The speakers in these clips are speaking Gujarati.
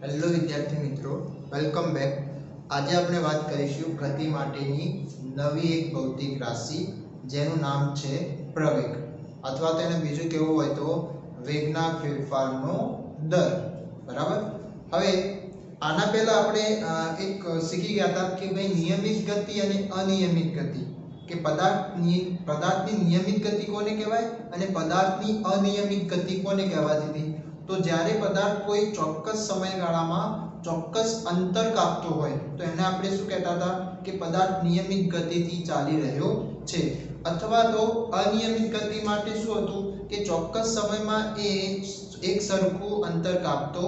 હેલો વિદ્યાર્થી મિત્રો, વેલકમ બેક. આજે આપણે વાત કરીશું ગતિ માટેની નવી એક ભૌતિક રાશિ જેનું નામ છે પ્રવેગ, અથવા તો એને બીજું કહેવું હોય તો વેગના ફેરફારનો દર. બરાબર. હવે આના પહેલા આપણે એક શીખી ગયા હતા કે ભાઈ નિયમિત ગતિ અને અનિયમિત ગતિ, કે પદાર્થની નિયમિત ગતિ કોને કહેવાય અને પદાર્થની અનિયમિત ગતિ કોને કહેવાતી હતી. તો જ્યારે પદાર્થ કોઈ ચોક્કસ સમયગાળામાં ચોક્કસ અંતર કાપતો હોય તો એને આપણે શું કહેતા હતા કે પદાર્થ નિયમિત ગતિથી ચાલી રહ્યો છે. અથવા તો અનિયમિત ગતિ માટે શું હતું કે ચોક્કસ સમયમાં એ એક સરખું અંતર કાપતો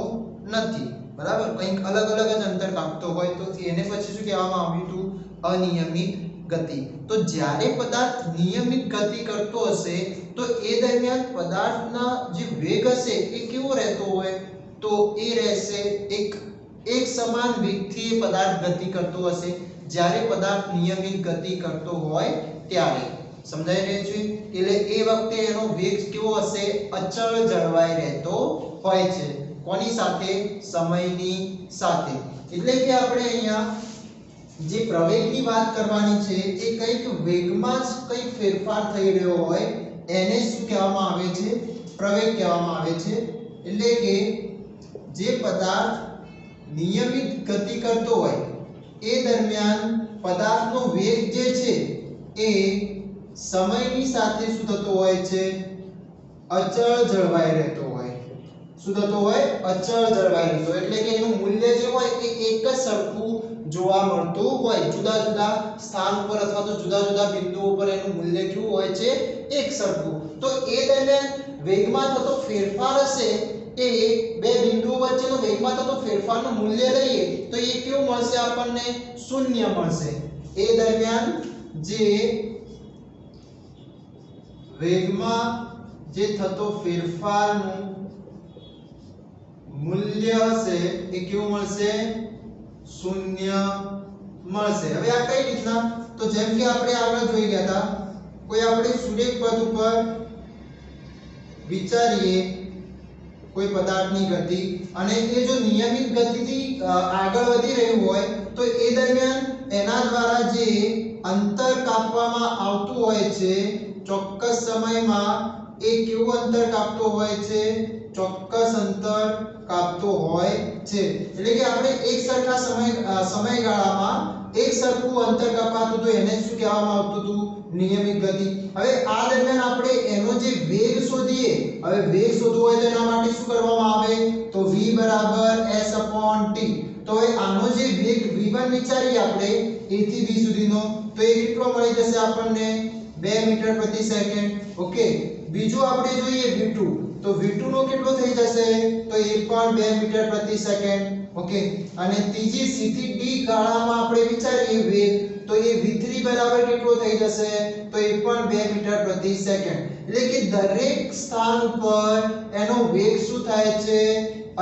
નથી. બરાબર, કંઈક અલગ અલગ જ અંતર કાપતો હોય તો એને પછી શું કહેવામાં આવ્યું હતું? અનિયમિત ગતિ. તો જ્યારે પદાર્થ નિયમિત ગતિ કરતો હશે તો એ દરમિયાન પદાર્થના જે વેગ હશે એ કેવો રહેતો હોય? તો એ રહેશે એક સમાન વેગથી એ પદાર્થ ગતિ કરતો હશે જ્યારે પદાર્થ નિયમિત ગતિ કરતો હોય ત્યારે. સમજાઈ રહ્યું છે? એટલે એ વખતે એનો વેગ કેવો હશે? અચળ જળવાઈ રહેતો હોય છે. કોની સાથે? સમયની સાથે. એટલે કે આપણે અહીંયા જે પ્રવેગની વાત કરવાની છે એ કંઈક વેગમાં જ કંઈક ફેરફાર થઈ રહ્યો હોય એને શું કહેવામાં આવે છે? પ્રવેગ કહેવામાં આવે છે. એટલે કે જે પદાર્થ નિયમિત ગતિ કરતો હોય એ દરમિયાન પદાર્થનો વેગ જે છે એ સમયની સાથે શું થતો હોય છે? અચળ જળવાઈ રહેતો હોય. શું થતો હોય? અચળ જળવાઈ રહેતો. એટલે કે એનું મૂલ્ય જે હોય એ એક જ સરખું જોવા મળતું હોય. જુદા જુદા સ્થાન ઉપર અથવા તો જુદા જુદા બિંદુઓ ઉપર એનું મૂલ્ય કેવું હોય છે? એક સરખું. તો એ દરમિયાન વેગમાં થતો ફેરફાર હશે એ બે બિંદુઓ વચ્ચેનો વેગમાં થતો ફેરફારનું મૂલ્ય લઈએ તો એ કેવું મળશે આપણને? શૂન્ય મળશે. એ દરમિયાન જે વેગમાં જે થતો ફેરફારનું મૂલ્ય હશે એ કેવું મળશે? શૂન્ય મળશે. હવે આ કઈ રીતના? તો જેમ કે આપણે આગળ જોઈ ગયા હતા, કોઈ આપણે સુરેખ પદ ઉપર વિચારીએ કોઈ પદાર્થની ગતિ અને એ જો નિયમિત ગતિથી આગળ વધી રહ્યું હોય તો એ દરમિયાન એના દ્વારા જે અંતર કાપવામાં આવતું હોય છે ચોક્કસ સમયમાં એ કેવું અંતર કાપતો હોય છે? ચોક્કસ અંતર કાપતો હોય છે. એટલે કે આપણે એક સરખા સમયગાળામાં એક સરખું અંતર કાપાતું તો એને શું કહેવામાં આવતું હતું? નિયમિત ગતિ. હવે આ દરમિયાન આપણે એનો જે વેગ શોધીએ. હવે વેગ શોધવો હોય તો એના માટે શું કરવામાં આવે? તો v s/t. તો હવે આનો જે વેગ v1 વિચારીએ આપણે a થી b સુધીનો, તો એ કેટલો મળી જશે આપણને? 2 મીટર પ્રતિ સેકન્ડ. ઓકે. બીજું આપણે જોઈએ v2, તો v2 નો કેટલો થઈ જશે? તો એ પણ 2 મીટર પ્રતિ સેકન્ડ. ઓકે. અને ત્રીજી c થી d ગાળામાં આપણે વિચારીએ વેગ, તો એ v3 બરાબર કેટલો થઈ જશે? તો એ પણ 2 મીટર પ્રતિ સેકન્ડ. એટલે કે દરેક સ્થાન ઉપર એનો વેગ શું થાય છે?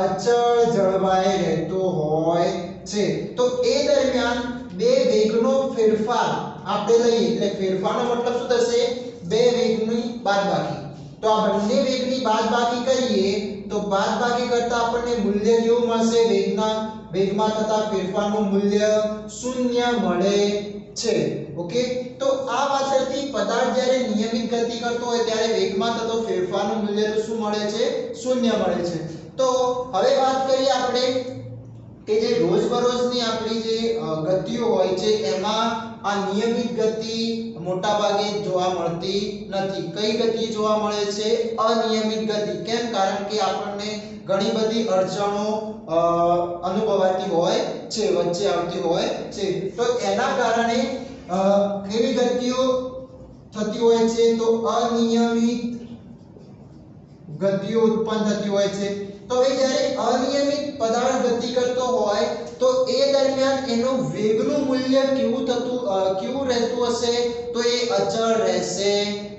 અચળ જળવાઈ રહેતો હોય છે. તો એ દરમિયાન બે વેગનો ફેરફાર આપણે લઈએ એટલે ફેરફારનો મતલબ શું થશે? બે વેગની બાદબાકી. તો આ બંને વેગની બાદબાકી કરીએ તો બાદબાકી કરતા આપણને મૂલ્ય કેવું મળશે? વેગમાં થતા ફેરફારનું મૂલ્ય શૂન્ય મળે છે. ઓકે. તો આ પાછળથી પદાર્થ જ્યારે નિયમિત ગતિ કરતો હોય ત્યારે વેગમાં થતો ફેરફારનું મૂલ્ય શું મળે છે? શૂન્ય મળે છે. તો હવે વાત કરીએ આપણે કે જે રોજબરોજની આપણી જે ગતિઓ હોય છે એમાં આ નિયમિત ગતિ મોટા ભાગે જોવા મળતી નથી. કઈ ગતિ જોવા મળે છે? અનિયમિત ગતિ. કેમ? કારણ કે આપણને ઘણી બધી અડચણો અનુભવાતી હોય છે, વચ્ચે આવતી હોય છે. તો એના કારણે કેવી ગતિઓ થતી હોય છે? તો અનિયમિત ગતિઓ ઉત્પન્ન થતી હોય છે. તો હવે જ્યારે અનિયમિત પદાર્થ ગતિ કરતો હોય તો એ દરમિયાન એનું વેગનું મૂલ્ય કેવું રહેતું હશે? તો એ અચળ રહેશે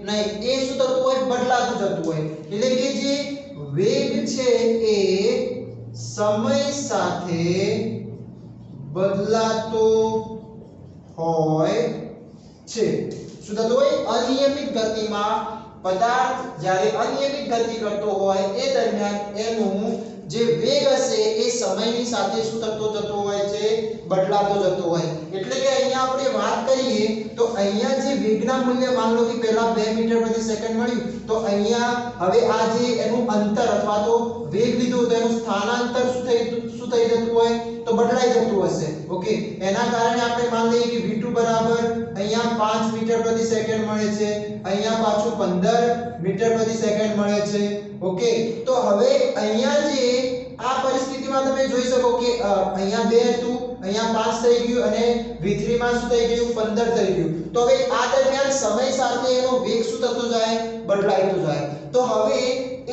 નહીં. એ શું થતું હોય? બદલાતું જતું હોય. એટલે કે જે વેગ છે એ સમય સાથે બદલાતો હોય છે. શું થતું હોય? અનિયમિત ગતિમાં પદાર્થ જ્યારે અનિયમિત ગતિ કરતો હોય એ દરમિયાન એનું જે વેગ હશે એ સમય સમયની સાથે શું થતો જતો હોય છે, બદલાતો જતો હોય. એટલે કે અહીંયા આપણે વાત કરીએ તો અહીંયા જે વેગના મૂલ્ય માન લો કે પહેલા 2 મીટર પ્રતિ સેકન્ડ મળ્યું, તો અહીંયા હવે આ જે એનું અંતર અથવા તો વેગ લીધો તો એનું સ્થાનાંતર શું થઈ જતું હોય, તો બદલાઈ જતું હશે. ઓકે, એના કારણે આપણે માન લઈએ કે v2 બરાબર અહીંયા 5 મીટર પ્રતિ સેકન્ડ મળે છે, અહીંયા પાછું 15 મીટર પ્રતિ સેકન્ડ મળે છે. ઓકે, તો હવે અહીંયા જે આ પરિસ્થિતિમાં તમે જોઈ શકો કે અહીંયા 2 હતું, અહીંયા 5 થઈ ગયું અને v3 માં શું થઈ ગયું, 15 થઈ ગયું. તો હવે આ દરમિયાન સમય સાથે એનો વેગ શું થતો જાય, બદલાતો જાય. તો હવે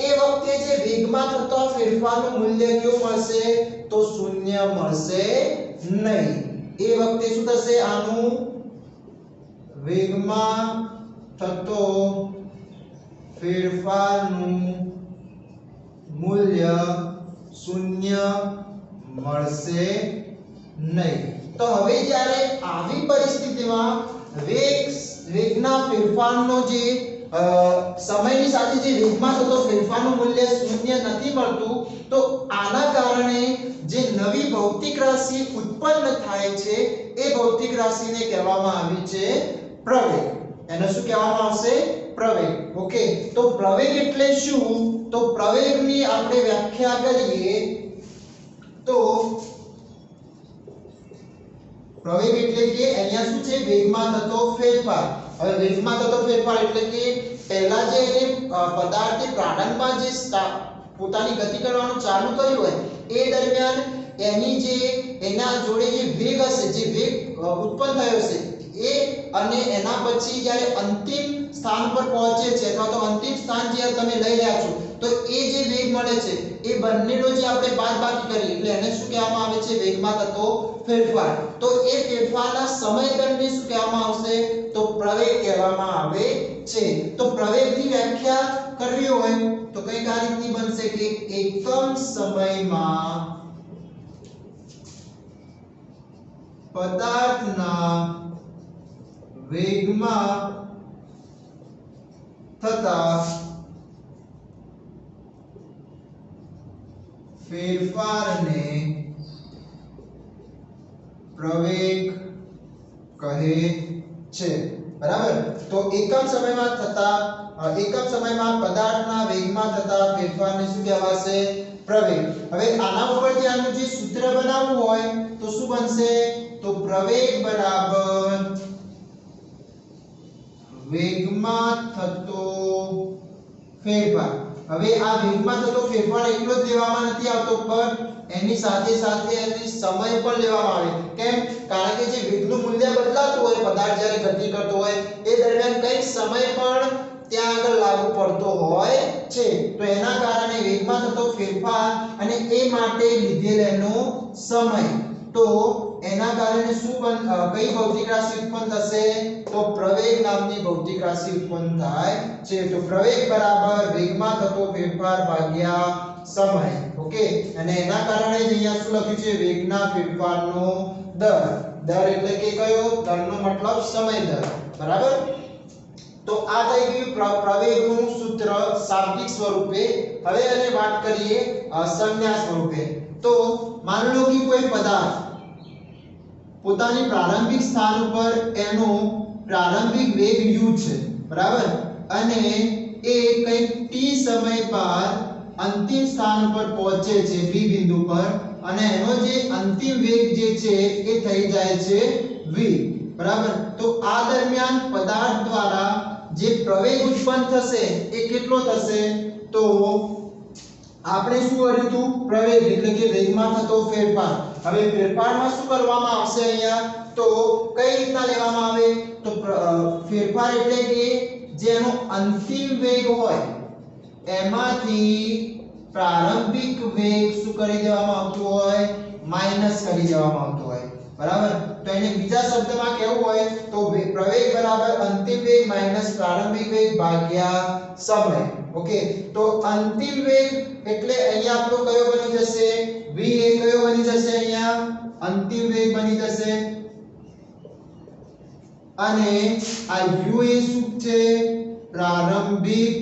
એ વખતે જે વેગમાં થતો ફેરફારનું મૂલ્ય કેવું મળશે, તો શૂન્ય મળશે નહીં. એ વખતે શું થશે, આનું વેગમાં થતો ફેરફારનું મૂલ્ય શૂન્ય મળશે નહીં. તો હવે જ્યારે આવી પરિસ્થિતિમાં વેગના ફેરફારનો જે સમયની સાથે જે વેગમાં થતો ફેરફારનું મૂલ્ય શૂન્ય નથી મળતું, તો આના કારણે જે નવી ભૌતિક રાશિ ઉત્પન્ન થાય છે એ ભૌતિક રાશિને કહેવામાં આવે છે પ્રવેગ. એને શું કહેવામાં આવશે, પ્રવેગ. ઓકે, તો પ્રવેગ એટલે શું, તો પ્રવેગની આપણે વ્યાખ્યા કરીએ તો પ્રવેગ એટલે કે અહીંયા શું છે, વેગમાં થતો ફેરફાર. હવે વેગમાં થતો ફેરફાર એટલે કે પહેલા જે એને પદાર્થે પ્રારંભમાં જે પોતાની ગતિ કરવાનું ચાલુ કર્યું હોય એ દરમિયાન એની જે એના જોડે જે વેગ હશે, જે વેગ ઉત્પન્ન થયો છે એ અને એના પછી જ્યારે અંતિમ સ્થાન પર પહોંચે છે અથવા તો અંતિમ સ્થાન જે તમે લઈ રહ્યા છો, તો એ જે વેગ મળે છે એ બંનેનો જે આપણે બાદબાકી કરીએ એટલે એને શું કહેવામાં આવે છે, વેગમાં થતો ફેરફાર. તો એ ફેરફારના સમયદંડને શું કહેવામાં આવશે, તો પ્રવેગ કહેવામાં આવે છે. તો પ્રવેગની વ્યાખ્યા કરવી હોય તો કઈ આ રીતની બનશે કે એકમ સમયમાં પદાર્થના વેગમાં થતા ફેરફારને પ્રવેગ કહે છે. બરાબર, તો એકમ સમયમાં પદાર્થના વેગમાં થતા ફેરફારને શું કહેવાશે, પ્રવેગ. હવે આના ઉપરથી આનું જે સૂત્ર બનાવવું હોય તો શું બનશે, તો પ્રવેગ બરાબર વેગમાં થતો ફેરફાર. હવે આ વેગમાં થતો ફેરફાર એકલો જ લેવામાં નથી આવતો, પણ એની સાથે સાથે એની સમય પણ લેવામાં આવે. કેમ? કારણ કે જે વેગનું મૂલ્ય બદલાતું હોય પદાર્થ જ્યારે ગતિ કરતો હોય એ દરમિયાન કઈ સમય પણ ત્યાં આગળ લાગુ પડતો હોય છે. તો એના કારણે વેગમાં થતો ફેરફાર અને એ માટે લીધેલ એનો સમય, તો એના કારણે શું કઈ ભૌતિક રાશિ ઉત્પન્ન થશે, તો પ્રવેગ નામની ભૌતિક રાશિ ઉત્પન્ન થાય છે. તો પ્રવેગ બરાબર વેગમાં થતો ફેરફાર ભાગ્યા સમય. ઓકે, અને એના કારણે જ અહીંયા શું લખ્યું છે, વેગના ફેરફારનો દર. દર એટલે કે કયો, દરનો મતલબ સમય દર. બરાબર, તો આ થઈ ગયું પ્રવેગનું સૂત્ર શાબ્દિક સ્વરૂપે. હવે એને વાત કરીએ સંજ્ઞા સ્વરૂપે. તો માની લો કે કોઈ પદાર્થ પોતાની પ્રારંભિક સ્થાન ઉપર એનો પ્રારંભિક વેગ u છે, બરાબર, અને એ કંઈક t સમય બાદ અંતિમ સ્થાન પર પહોંચે છે v બિંદુ પર, અને એનો જે અંતિમ વેગ જે છે એ થઈ જાય છે v. બરાબર, તો આ દરમિયાન પદાર્થ દ્વારા જે પ્રવેગ ઉત્પન્ન થશે એ કેટલો થશે, તો આપણે શું કર્યું હતું, પ્રવેગ એટલે કે વેગમાં થતો ફેરફાર. હવે ફેરફારમાં શું કરવામાં આવશે અહીંયા, તો કઈ રીતના લેવામાં આવે, તો ફેરફાર એટલે કે જેનો અંતિમ વેગ હોય એમાંથી પ્રારંભિક વેગ શું કરી દેવામાં આવતું હોય, માઈનસ કરી દેવામાં આવતું હોય. બરાબર, તો એને બીજા શબ્દમાં કેવું હોય, તો પ્રવેગ બરાબર અંતિમ વેગ માઈનસ પ્રારંભિક વેગ ભાગ્યા સમય. ઓકે, તો અંતિમ વેગ એટલે અહીંયા આપણો કયો બની જશે, v એ કયો બની જશે, અહીંયા અંતિમ વેગ બની જશે, અને આ u એ શું છે, પ્રારંભિક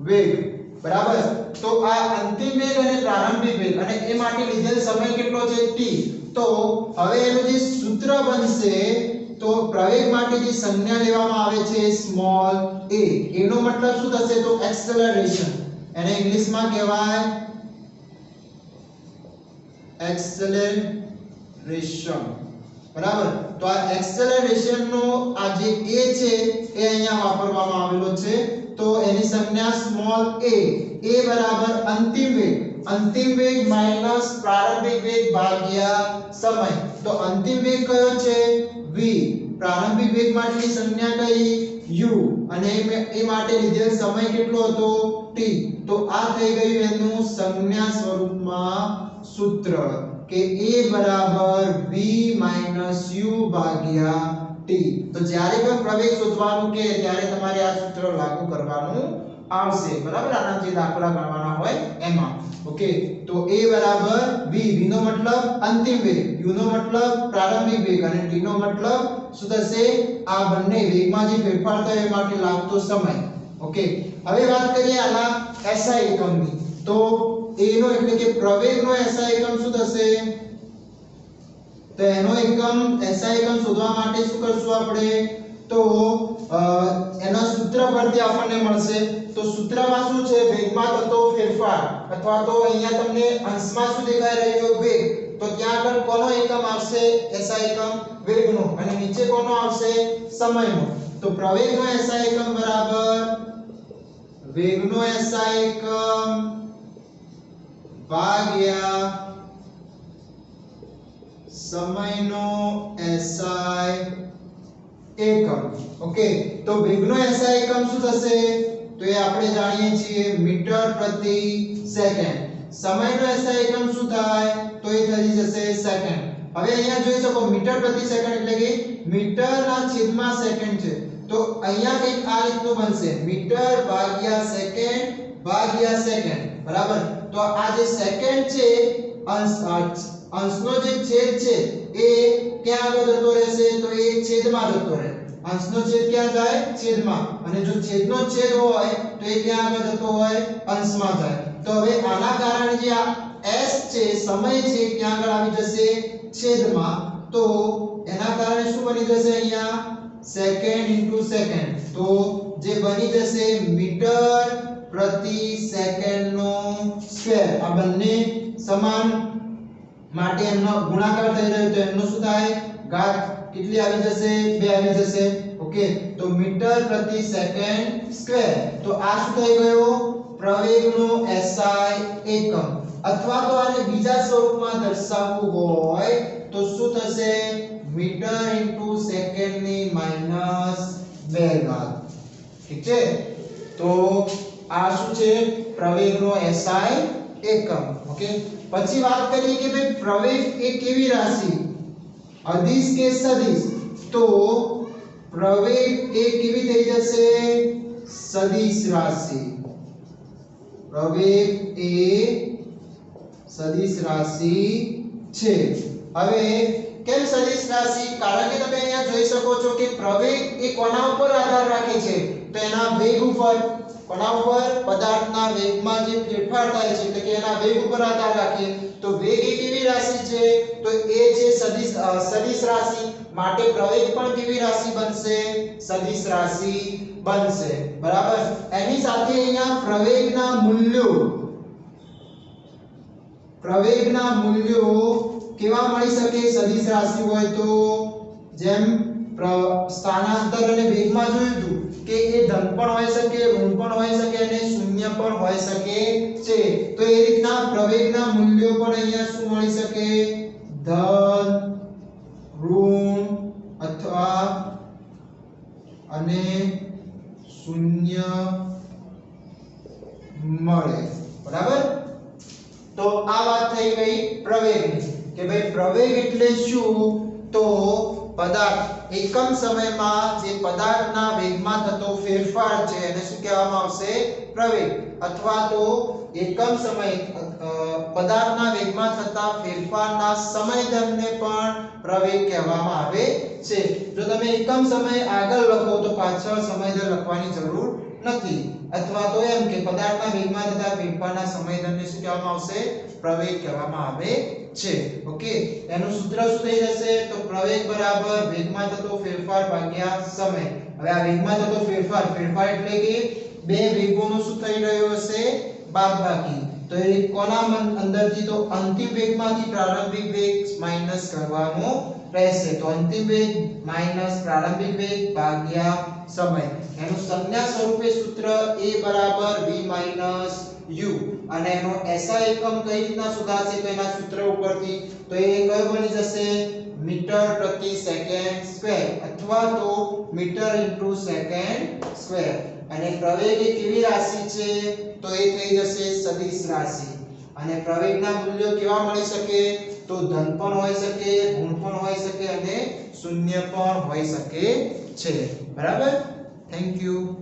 વેગ. બરાબર. તો આ અંતિમ વેગ અને પ્રારંભિક વેગ અને એ માટે લીધેલ સમય કેટલો છે t. તો હવે એનું જે સૂત્ર બનશે તો પ્રવેગ માટે જે સંજ્ઞા લેવામાં આવે છે સ્મોલ a, એનો મતલબ શું થશે તો એક્સેલરેશન. એને ઇંગ્લિશમાં કહેવાય એક્સેલરેશન. બરાબર. તો આ એક્સેલરેશન નો આ જે a છે એ અહીંયા વાપરવામાં આવેલો છે. તો એની સંજ્ઞા સ્મોલ a બરાબર અંતિમ વેગ માઈનસ પ્રારંભિક વેગ ભાગ્યા સમય. તો અંતિમ વેગ કયો છે v, પ્રારંભિક વેગ માટેની સંજ્ઞા કઈ u અને એ માટે લીધેલ સમય કેટલો હતો t. તો આ થઈ ગયું એનું સંજ્ઞા સ્વરૂપમાં સૂત્ર કે a બરાબર v u ભાગ્યા t. તો જ્યારે પણ પ્રવેગ શોધવાનું કે ત્યારે તમારે આ સૂત્ર લાગુ કરવાનું આવશે. બરાબર. આના જે દાખલા ગણવાના હોય એમાં. ઓકે. તો a બરાબર v નો મતલબ અંતિમ વેગ, u નો મતલબ પ્રારંભિક વેગ અને t નો મતલબ શું થશે આ બંને વેગમાં જે ફેરફાર થયો એ માટે લાગતો સમય. ઓકે. હવે વાત કરીએ આના SI એકમની. તો a નો એટલે કે પ્રવેગનો SI એકમ શું થશે? તો એનો એકમ SI એકમ શોધવા માટે શું કરશું આપણે? તો એના સૂત્ર પરથી આપણને મળશે. તો સૂત્રમાં શું છે? વેગમાં થતો ફેરફાર અથવા તો અહીંયા તમને અંશમાં શું દેખાઈ રહ્યો વેગ. તો ત્યાં આગળ કોનો એકમ આવશે? SI એકમ વેગનો અને નીચે કોનો આવશે? સમયનો. તો પ્રવેગનો SI એકમ બરાબર વેગનો SI એકમ ભાગ્યા સમયનો SI એકમ. ઓકે. તો વેગનો SI એકમ શું થશે? તો એ આપણે જાણીએ છીએ મીટર પ્રતિ સેકન્ડ. સમયનો SI એકમ શું થાય? તો એ થઈ જશે સેકન્ડ. હવે અહીંયા જોઈ શકો મીટર પ્રતિ સેકન્ડ એટલે કે મીટરના છેદમાં સેકન્ડ છે. તો અહીંયા કંઈક આ રીતનું બનશે મીટર ભાગ્યા સેકન્ડ. બરાબર. તો આ જે સેકન્ડ છે અંશનો જે છેદ છે એ ક્યાં આગળ જતો રહેશે? તો એ છેદમાં જતો રહે. અંશનો છેદ ક્યાં જાય? છેદમાં. અને જો છેદનો છેદ હોય તો એ ક્યાં આગળ જતો હોય? અંશમાં જાય. તો હવે આના કારણે જે આ s છે સમય છે ક્યાં આગળ આવી જશે? છેદમાં. તો એના કારણે શું બની જશે અહીંયા? Second into second. તો જે બની જશે મીટર પ્રતિ સેકન્ડનો સ્ક્વેર. આ બંને સમાન માટે એમનો ગુણાકાર થઈ રહ્યો તો એમનો શું થાય? ઘાત કેટલી આવી જશે? 2 આવી જશે. ઓકે. તો મીટર પ્રતિ સેકન્ડ સ્ક્વેર. તો આ શું થઈ ગયો? પ્રવેગનો SI એકમ. અથવા તો આને બીજા સ્વરૂપમાં દર્શાવવું હોય તો શું થશે? મીટર ઇન્ટુ સેકન્ડની -2 ઘાત. ઠીક છે. તો આ શું છે? પ્રવેગનો SI એકમ. ઓકે. પછી વાત કરીએ કે ભાઈ પ્રવેગ એ કેવી રાશિ? અદિશ કે સદિશ? તો પ્રવેગ એ કેવી થઈ જશે? સદિશ રાશિ. પ્રવેગ એ સદિશ રાશિ છે. હવે કેમ સદિશ રાશિ? કારણ કે તમે અહીંયા જોઈ શકો છો કે પ્રવેગ એ કોના ઉપર આધાર રાખે છે? તો એના વેગ ઉપર. કોના ઉપર? પદાર્થના વેગમાં જે ફેરફાર થાય છે એટલે કે એના વેગ ઉપર આધાર રાખે. તો વેગ એ કેવી રાશિ છે? તો એ છે સદિશ રાશિ. માટે પ્રવેગ પણ કેવી રાશિ બનશે? સદિશ રાશિ બનશે. બરાબર. એની સાથે અહીંયા પ્રવેગના મૂલ્યો કેવા મળી શકે સદિશ રાશિ હોય તો? જેમ સ્થાનાંતર અને વેગમાં જોયું હતું કે એ ધન પણ હોઈ શકે, ઋણ પણ હોઈ શકે અને શૂન્ય પણ હોઈ શકે છે. તો એ રીતના પ્રવેગના મૂલ્યો પણ અહીંયા શું મળી શકે? ધન, ઋણ અથવા અને શૂન્ય મળે. બરાબર. તો આ વાત થઈ ગઈ પ્રવેગની કે ભાઈ પ્રવેગ એટલે શું? તો પદાર્થ એકમ સમયમાં જે પદાર્થના વેગમાં થતો ફેરફાર છે એને શું કહેવામાં આવશે? પ્રવેગ. અથવા તો એકમ સમય પદાર્થના વેગમાં થતા ફેરફારના સમયદરને પણ પ્રવેગ કહેવામાં આવે છે. જો તમે એકમ સમય આગળ લખો તો પાછળ સમયદર લખવાની જરૂર નથી. અથવા તો એમ કે પદાર્થના વેગમાં થતા ફેરફારના સમય દરને શું કહેવામાં આવશે? પ્રવેગ કહેવામાં આવે છે. ઓકે, એનું સૂત્ર શું થઈ જશે? તો પ્રવેગ બરાબર વેગમાં થતો ફેરફાર ભાગ્યા સમય. હવે આ વેગમાં થતો ફેરફાર એટલે કે બે વેગોનો શું થઈ રહ્યો હશે? બાદબાકી. તો એ કોના અંદરથી? તો અંતિમ વેગમાંથી પ્રારંભિક વેગ માઈનસ કરવાનો રહેશે. તો અંતિમ વેગ માઈનસ પ્રારંભિક વેગ ભાગ્યા સમય. એનું સંજ્ઞા સ્વરૂપે સૂત્ર a બરાબર v માઈનસ u. અને એનો SI એકમ કઈ રીતના શોધાશે? તો એના સૂત્ર ઉપરથી. તો એ કયો બની જશે? મીટર પ્રતિ સેકન્ડ સ્ક્વેર અથવા તો મીટર ઇન્ટુ સેકન્ડ સ્ક્વેર. અને પ્રવેગ એ કેવી રાશિ છે? તો એ થઈ જશે સદિશ રાશિ. અને પ્રવેગના મૂલ્યો કેવા મળી શકે? તો ધન પણ હોઈ શકે, ઋણ પણ હોઈ શકે અને શૂન્ય પણ હોઈ શકે છે. બરાબર? Thank you.